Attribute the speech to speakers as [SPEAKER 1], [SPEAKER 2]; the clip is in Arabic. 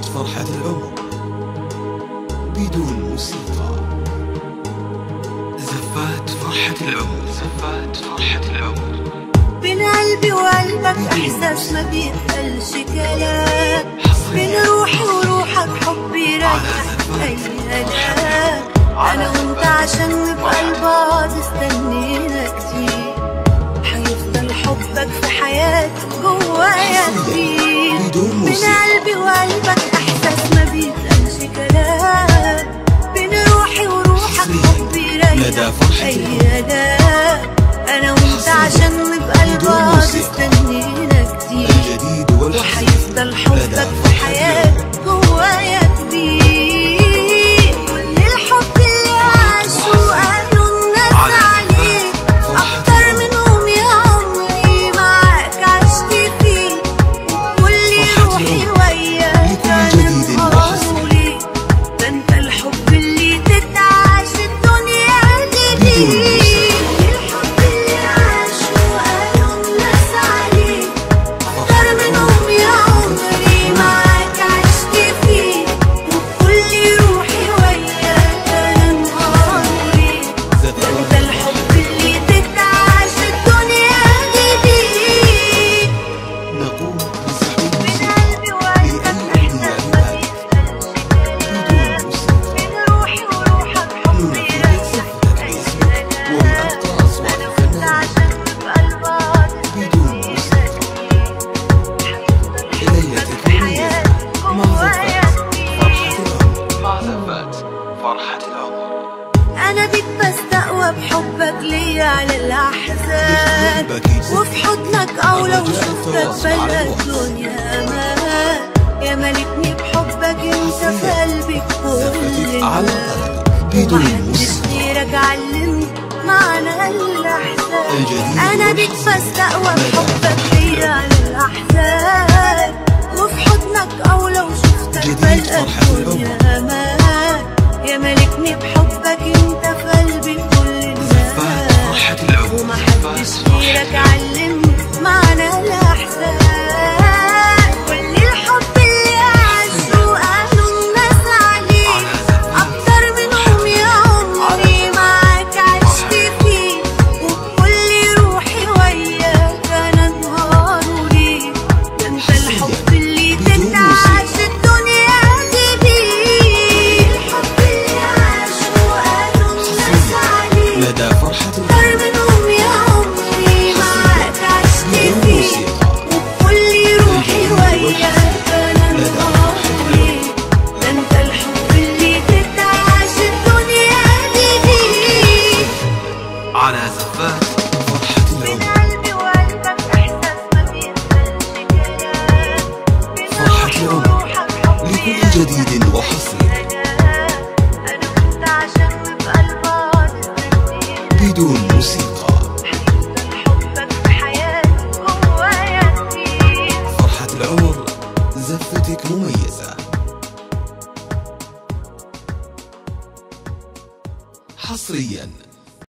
[SPEAKER 1] جديد فرحة العمر بدون موسيقى. زفات فرحة العمر، زفات فرحة العمر.
[SPEAKER 2] بين قلبي وقلبك احساس ما بيتقالش كلام، بين روحي وروحك حبي راجع اي كلام. انا وانت عشان نبقى لبعض استنينا كتير، هيفضل حبك في حياتي جوايا كتير. بين قلبي وقلبك احساس ما بيتقالش كلام، بين روحي وروحك حبي راجع اي كلام. انا وانت عشان نبقى لبعض استنينا كتير، وهيفضل حبك في حياتي جوايا كبير. كل الحب اللي عاشوا قالوا الناس عليك، اكتر منهم يا عمري معاك عشت فيه. كل روحي وياك انا انهارولي، ده انت الحب اللي تتعاش الدنيا دي. أنا بيك بستقوى بحبك ليا على الأحزان، وفي حضنك أو لو شفتك بلا الدنيا أمان. يا ملكني بحبك انت في قلبي كل الأمان، ومحدش غيرك علمني معنى الأحزان. أنا بيك بستقوى بحبك ليا على الأحزان، وفي حضنك أو لو شفتك بلا الدنيا أمان. يا ملكني بحبك انت في قلبي كل الناس، ومحدش غيرك علمني معنى الاحسان. كل الحب اللي عاشوا قالوا الناس عليك، اكتر منهم يا عمري معاك عشت فيه. وبكل روحي وياك انا انهارولي، ده انت الحب اللي تتعاش الدنيا دي.
[SPEAKER 1] لدى فرحة
[SPEAKER 2] أكتر منهم يا عمري معاك عشت فيه. وبكل روحي وياك